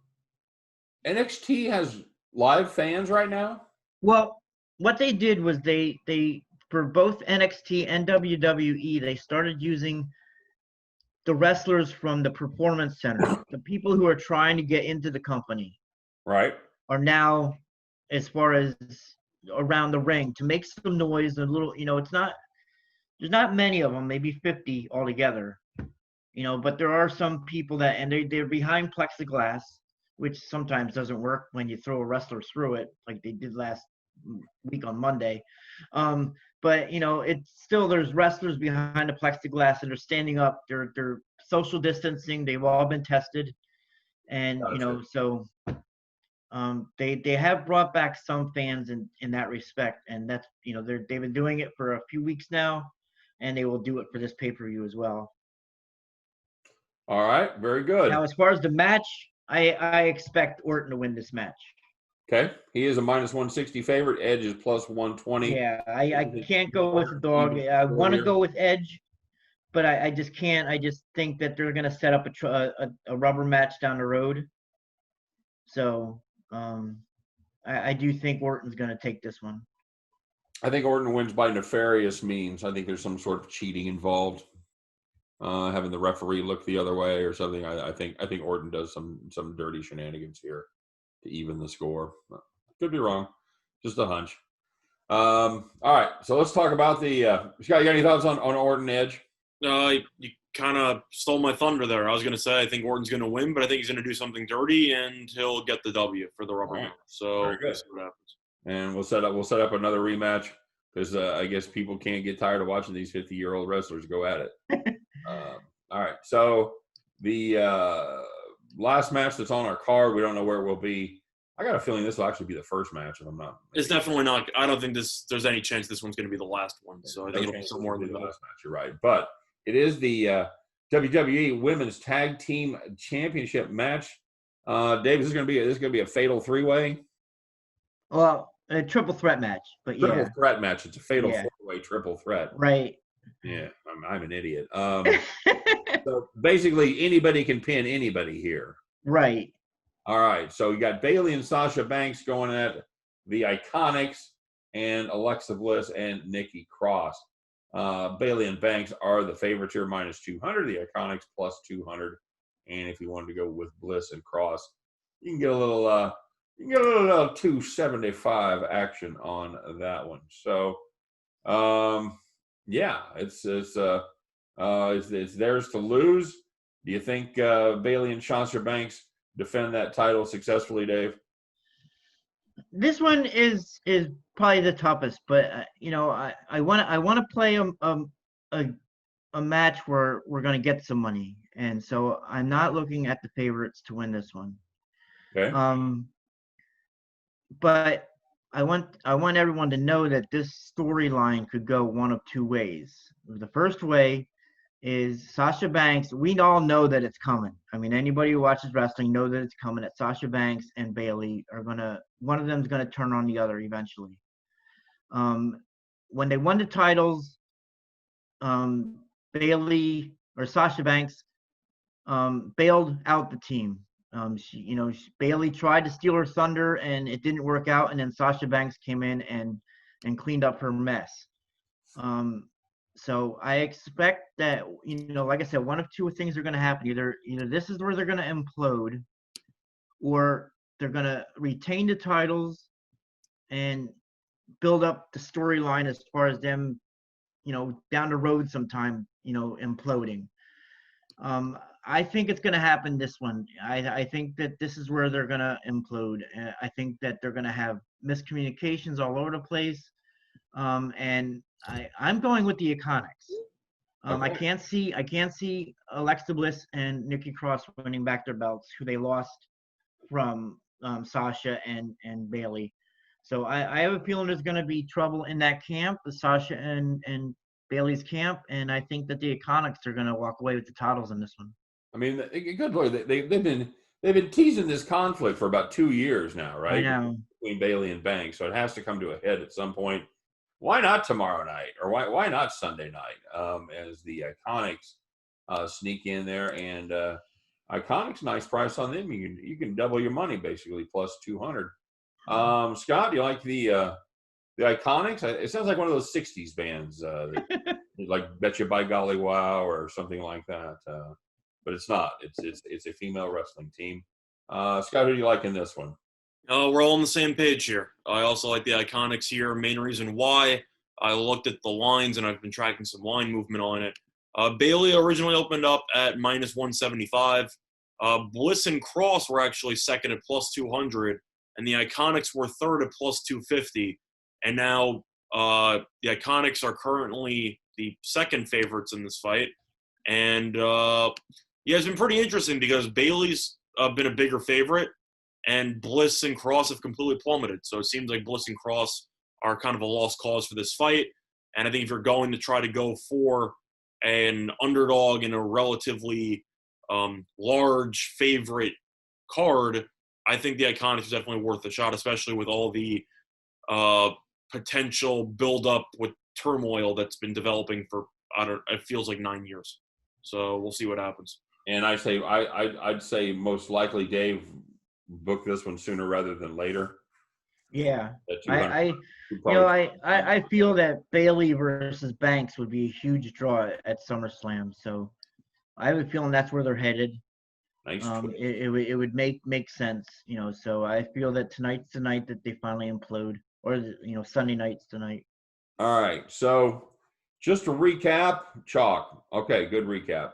NXT has live fans right now? Well, what they did was they for both NXT and WWE, they started using the wrestlers from the Performance Center, the people who are trying to get into the company. Right. Are now, as far as around the ring, to make some noise, a little, there's not many of them, maybe 50 altogether, but there are some people and they're behind plexiglass, which sometimes doesn't work when you throw a wrestler through it, like they did last week on Monday. But it's still, there's wrestlers behind the plexiglass and they're standing up, they're social distancing, they've all been tested, and so they have brought back some fans in that respect, and that's they've been doing it for a few weeks now, and they will do it for this pay-per-view as well. All right, very good. Now, as far as the match, I expect Orton to win this match. Okay, he is a -160 favorite. Edge is +120. Yeah, I can't go with the dog. I want to go with Edge, but I just can't. I just think that they're going to set up a rubber match down the road. So I do think Orton's going to take this one. I think Orton wins by nefarious means. I think there's some sort of cheating involved, having the referee look the other way or something. I think Orton does some dirty shenanigans here to even the score. Could be wrong, just a hunch. All right, so let's talk about the Scott, you got any thoughts on Orton Edge? You kind of stole my thunder there. I was going to say I think Orton's going to win, but I think he's going to do something dirty and he'll get the W for the rubber match. So very good. we'll see what happens. And we'll set up another rematch because I guess people can't get tired of watching these 50-year-old wrestlers go at it. All right, so the last match that's on our card, we don't know where it will be. I got a feeling this will actually be the first match, if I'm not. It's definitely not. I don't think there's any chance this one's going to be the last one. So I think it'll be somewhere in the last middle. match. You're right, but it is the WWE Women's Tag Team Championship match. Dave, this is going to be a fatal three-way. Well, a triple threat match, but yeah. Triple threat match. It's a fatal four-way triple threat. Right. Yeah, I'm an idiot. So basically, anybody can pin anybody here. Right. All right, so you got Bayley and Sasha Banks going at the Iconics and Alexa Bliss and Nikki Cross. Bayley and Banks are the favorites here, minus 200. The Iconics plus 200. And if you wanted to go with Bliss and Cross, you can get a little 275 action on that one. So, yeah, it's theirs to lose. Do you think Bayley and Sasha Banks defend that title successfully, Dave? This one is probably the toughest, but I want to play a match where we're going to get some money, and so I'm not looking at the favorites to win this one. Okay. But I want everyone to know that this storyline could go one of two ways. The first way is Sasha Banks. We all know that it's coming. I mean, anybody who watches wrestling knows that it's coming. That Sasha Banks and Bayley one of them is gonna turn on the other eventually. When they won the titles, Bayley or Sasha Banks bailed out the team. Bayley tried to steal her thunder and it didn't work out, and then Sasha Banks came in and cleaned up her mess. So I expect that, like I said, one of two things are going to happen. Either this is where they're going to implode, or they're going to retain the titles and build up the storyline as far as them, down the road sometime, imploding. I think it's going to happen this one. I think that this is where they're going to implode. I think that they're going to have miscommunications all over the place. And I'm going with the Iconics. Okay. I can't see Alexa Bliss and Nikki Cross winning back their belts, who they lost from Sasha and Bayley. So I have a feeling there's going to be trouble in that camp, the Sasha and Bayley's camp, and I think that the Iconics are going to walk away with the titles in this one. I mean, good Lord, they've been teasing this conflict for about 2 years now, right? I know. Between Bayley and Banks, so it has to come to a head at some point. Why not tomorrow night, or why not Sunday night? As the Iconics sneak in there, and Iconics, nice price on them. You can double your money basically, plus 200. Scott, do you like the Iconics? It sounds like one of those '60s bands, like Bet You By Golly Wow or something like that. But it's not. It's a female wrestling team. Scott, who do you like in this one? We're all on the same page here. I also like the Iconics here. Main reason why, I looked at the lines, and I've been tracking some line movement on it. Bayley originally opened up at minus 175. Bliss and Cross were actually second at plus 200, and the Iconics were third at plus 250. And now the Iconics are currently the second favorites in this fight. And it's been pretty interesting because Bayley's been a bigger favorite, and Bliss and Cross have completely plummeted. So it seems like Bliss and Cross are kind of a lost cause for this fight. And I think if you're going to try to go for an underdog in a relatively large favorite card, I think the Iconics is definitely worth a shot, especially with all the potential build-up with turmoil that's been developing for, it feels like 9 years. So we'll see what happens. And I'd say most likely, Dave, book this one sooner rather than later. Yeah, I feel that Bayley versus Banks would be a huge draw at SummerSlam. So I have a feeling that's where they're headed. Nice. It would make sense, So I feel that tonight's the night that they finally implode, or Sunday nights tonight. All right. So just to recap, chalk. Okay, good recap.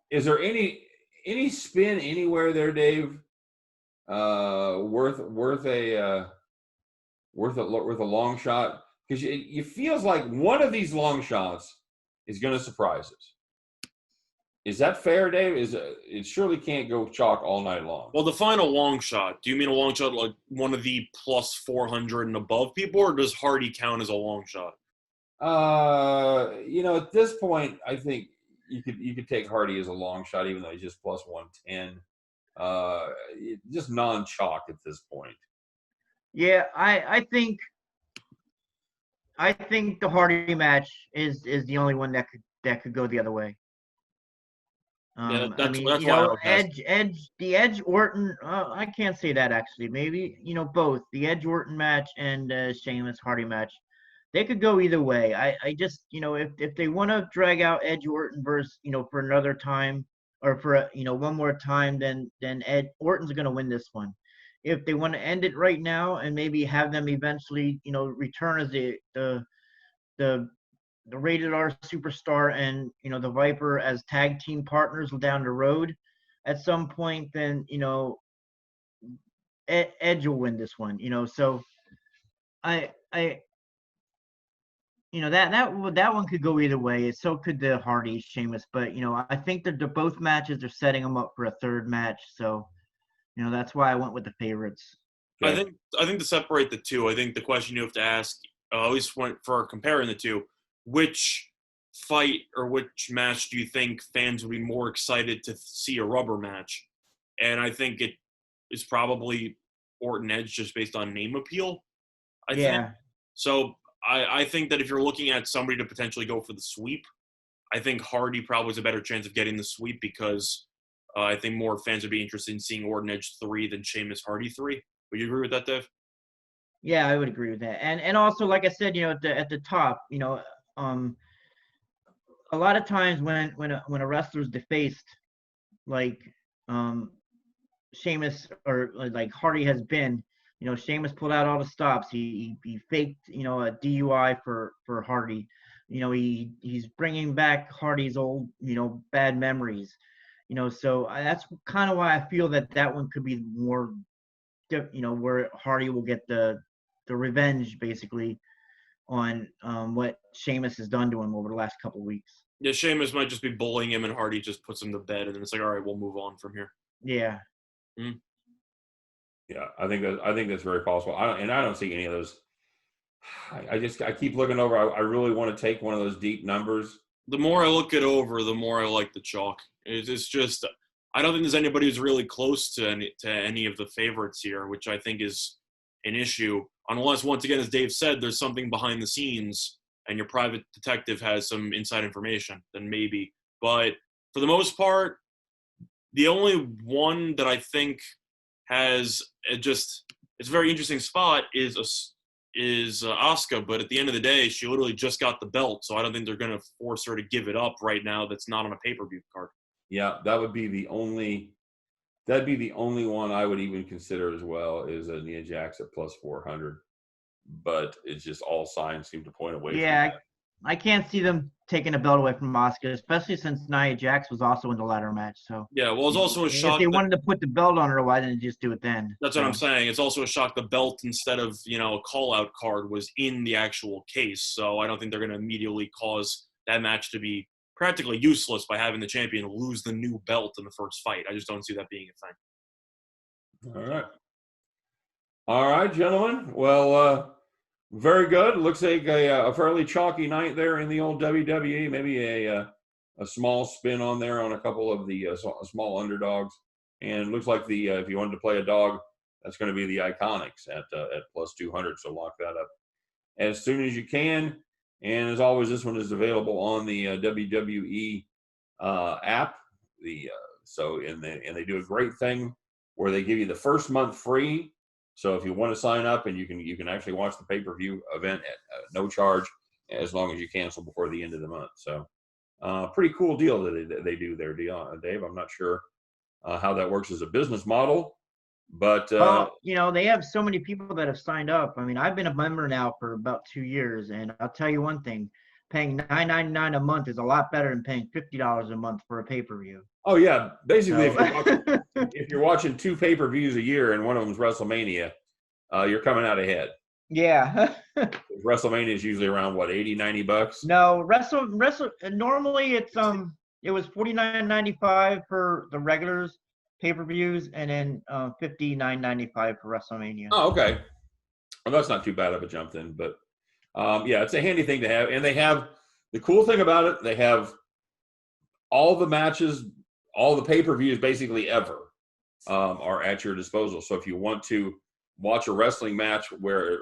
Is there any spin anywhere there, Dave? Worth a long shot? Because it feels like one of these long shots is going to surprise us. Is that fair, Dave? It surely can't go chalk all night long. Well, the final long shot. Do you mean a long shot like one of the plus 400 and above people, or does Hardy count as a long shot? At this point, I think you could take Hardy as a long shot, even though he's just plus 110. Just non-chalk at this point. Yeah, I think the Hardy match is the only one that could go the other way. That's why the Edge Orton. I can't say that actually. Maybe both the Edge Orton match and Sheamus Hardy match. They could go either way. I just if they want to drag out Edge Orton versus for another time or for one more time, then Ed Orton's gonna win this one. If they want to end it right now and maybe have them eventually return as the Rated R Superstar and the Viper as tag team partners down the road at some point, then Edge will win this one. So that one could go either way. So could the Hardy Sheamus, but I think that both matches are setting them up for a third match. So that's why I went with the favorites. Okay. I think to separate the two, I think the question you have to ask, at least for comparing the two, which fight or which match do you think fans would be more excited to see a rubber match? And I think it is probably Orton Edge just based on name appeal. I think. So I think that if you're looking at somebody to potentially go for the sweep, I think Hardy probably has a better chance of getting the sweep because I think more fans would be interested in seeing Orton Edge 3 than Sheamus Hardy 3. Would you agree with that, Dave? Yeah, I would agree with that. And also, like I said, at the top, a lot of times when a wrestler's defaced, like Sheamus or like Hardy has been, Sheamus pulled out all the stops. He faked, a DUI for Hardy. He's bringing back Hardy's old, bad memories. So that's kind of why I feel that one could be more, where Hardy will get the revenge basically on what Sheamus has done to him over the last couple of weeks. Yeah, Sheamus might just be bullying him, and Hardy just puts him to bed, and it's like, all right, we'll move on from here. Yeah. Mm-hmm. Yeah, I think that's very possible. I don't see any of those. I keep looking over. I really want to take one of those deep numbers. The more I look it over, the more I like the chalk. It's just I don't think there's anybody who's really close to any of the favorites here, which I think is an issue. Unless, once again, as Dave said, there's something behind the scenes and your private detective has some inside information, then maybe. But for the most part, the only one that I think has it's a very interesting spot is Asuka, but at the end of the day, she literally just got the belt, so I don't think they're going to force her to give it up right now that's not on a pay-per-view card. Yeah, that'd be the only one I would even consider as well is a Nia Jax at plus 400. But it's just all signs seem to point away from that. I can't see them taking a belt away from Asuka, especially since Nia Jax was also in the ladder match. So yeah, well, it's also a shock. If they wanted to put the belt on her, why didn't they just do it then? That's what I'm saying. It's also a shock the belt instead of a call-out card was in the actual case. So I don't think they're going to immediately cause that match to be practically useless by having the champion lose the new belt in the first fight. I just don't see that being a thing. All right, gentlemen. Well, very good. Looks like a fairly chalky night there in the old WWE. Maybe a small spin on there on a couple of the small underdogs. And it looks like if you wanted to play a dog, that's going to be the Iconics at plus 200. So lock that up as soon as you can. And as always, this one is available on the WWE app. And they do a great thing where they give you the first month free. So if you want to sign up, and you can actually watch the pay-per-view event at no charge as long as you cancel before the end of the month. So pretty cool deal that they do there, Dave. I'm not sure how that works as a business model, But Well, they have so many people that have signed up. I mean, I've been a member now for about 2 years, and I'll tell you one thing: paying $9.99 a month is a lot better than paying $50 a month for a pay-per-view. oh yeah, basically, So, if you're watching 2 pay-per-views a year and one of them's WrestleMania, you're coming out ahead. yeah. WrestleMania is usually around what, $80-$90? No, normally it was $49.95 for the regulars pay-per-views, and then $59.95 for WrestleMania. Oh, okay. Well, that's not too bad of a jump then, but yeah, it's a handy thing to have. And they have the cool thing about it, they have all the matches, all the pay-per-views basically ever are at your disposal. So if you want to watch a wrestling match where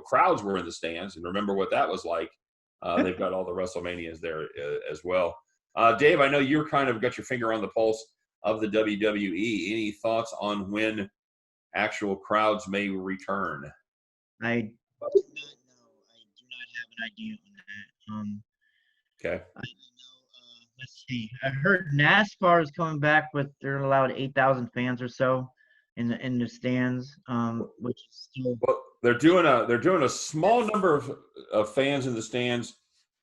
crowds were in the stands, and remember what that was like, they've got all the WrestleManias there as well. Dave, I know you're kind of got your finger on the pulse of the WWE. Any thoughts on when actual crowds may return? I do not know. I do not have an idea on that. Okay. I know. Let's see. I heard NASCAR is coming back with they're allowed 8,000 fans or so in the stands, which is still. Well, they're doing a small number of fans in the stands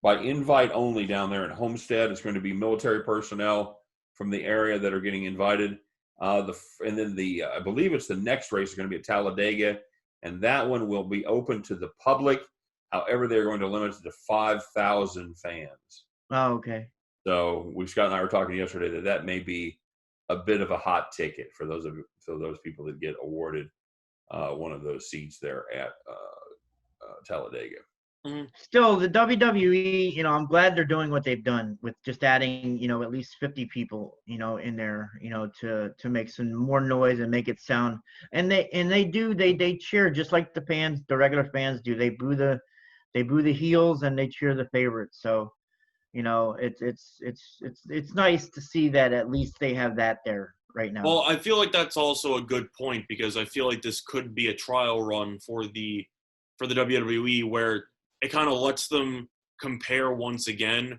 by invite only down there at Homestead. It's going to be military personnel from the area that are getting invited. And then I believe it's the next race is going to be at Talladega, and that one will be open to the public. However, they're going to limit it to 5,000 fans. Oh, okay. So Scott and I were talking yesterday that may be a bit of a hot ticket for those people that get awarded one of those seats there at Talladega. Still, the WWE, I'm glad they're doing what they've done with just adding, at least 50 people, in there, to make some more noise and make it sound. And they cheer just like the regular fans do. They boo the heels and they cheer the favorites. So, it's nice to see that at least they have that there right now. Well, I feel like that's also a good point because I feel like this could be a trial run for the WWE where it kind of lets them compare once again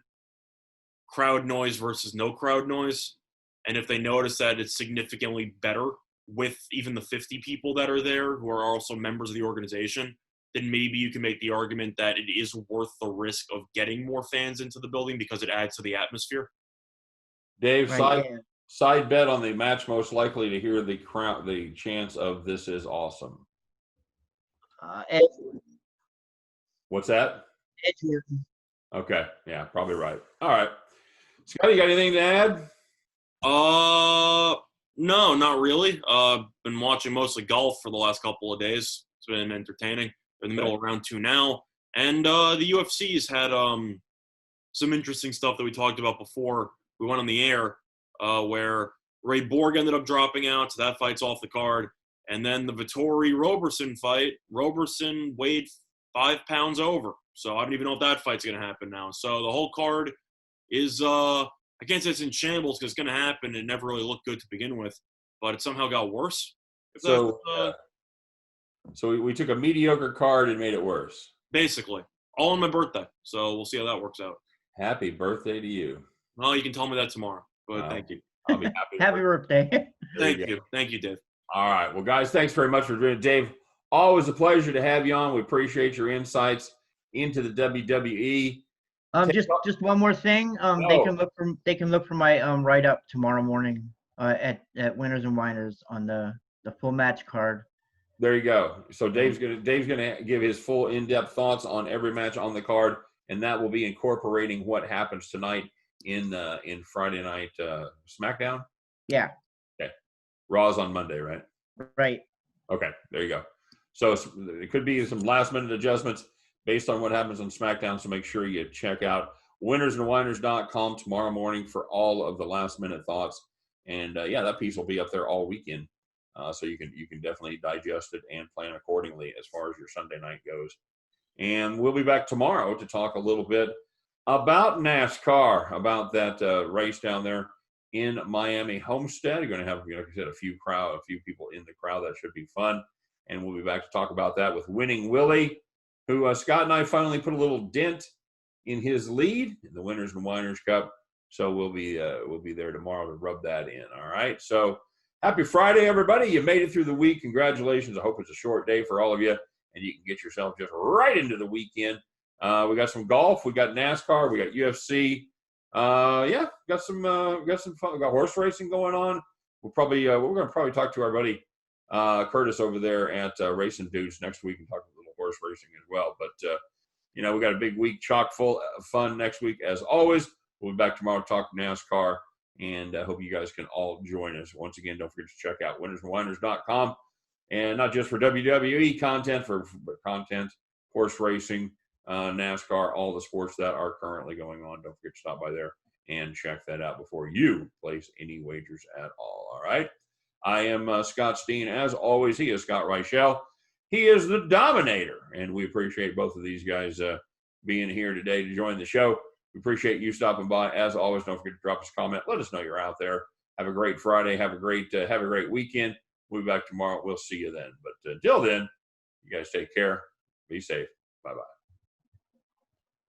crowd noise versus no crowd noise. And if they notice that it's significantly better with even the 50 people that are there who are also members of the organization, then maybe you can make the argument that it is worth the risk of getting more fans into the building because it adds to the atmosphere. Dave, side bet on the match most likely to hear the chants of "This is awesome." What's that? Edge. Okay, yeah, probably right. All right, Scott, you got anything to add? No, not really. Been watching mostly golf for the last couple of days. It's been entertaining. We're in the middle of round 2 now, and the UFC's had some interesting stuff that we talked about before we went on the air, where Ray Borg ended up dropping out, so that fight's off the card, and then the Vettori Roberson fight. Roberson weighed 5 pounds over, so I don't even know if that fight's going to happen now. So the whole card is, I can't say it's in shambles because it's going to happen. It never really looked good to begin with, but it somehow got worse. So we took a mediocre card and made it worse. Basically. All on my birthday, so we'll see how that works out. Happy birthday to you. Well, you can tell me that tomorrow, but thank you. I'll be happy. Happy birthday. Thank you. Thank you, Dave. All right. Well, guys, thanks very much for doing it. Dave, always a pleasure to have you on. We appreciate your insights into the WWE. Just one more thing. They can look for my write up tomorrow morning at Winners and Winers on the full match card. There you go. So Dave's gonna give his full in-depth thoughts on every match on the card, and that will be incorporating what happens tonight in Friday night SmackDown. Yeah. Okay. Raw's on Monday, right? Right. Okay. There you go. So it could be some last-minute adjustments based on what happens on SmackDown. So make sure you check out winnersandwiners.com tomorrow morning for all of the last-minute thoughts. And that piece will be up there all weekend. So you can definitely digest it and plan accordingly as far as your Sunday night goes. And we'll be back tomorrow to talk a little bit about NASCAR, about that race down there in Miami Homestead. You're going to have, like I said, a few people in the crowd. That should be fun. And we'll be back to talk about that with Winning Willie, who Scott and I finally put a little dent in his lead in the Winners and Winers Cup. So we'll be there tomorrow to rub that in. All right. So happy Friday, everybody. You made it through the week. Congratulations. I hope it's a short day for all of you, and you can get yourself just right into the weekend. We got some golf. We got NASCAR. We got UFC. Got some fun. We got horse racing going on. We're going to probably talk to our buddy Curtis over there at Racing Dudes next week and talk a little horse racing as well. But we got a big week chock full of fun next week as always. We'll be back tomorrow to talk NASCAR, and I hope you guys can all join us. Once again, don't forget to check out winnersandwhiners.com, and not just for WWE content, for content, horse racing, NASCAR, all the sports that are currently going on. Don't forget to stop by there and check that out before you place any wagers at all right? I am Scott Steen. As always, he is Scott Reichel. He is the Dominator, and we appreciate both of these guys being here today to join the show. We appreciate you stopping by. As always, don't forget to drop us a comment. Let us know you're out there. Have a great Friday. Have a great weekend. We'll be back tomorrow. We'll see you then. But until then, you guys take care. Be safe. Bye-bye.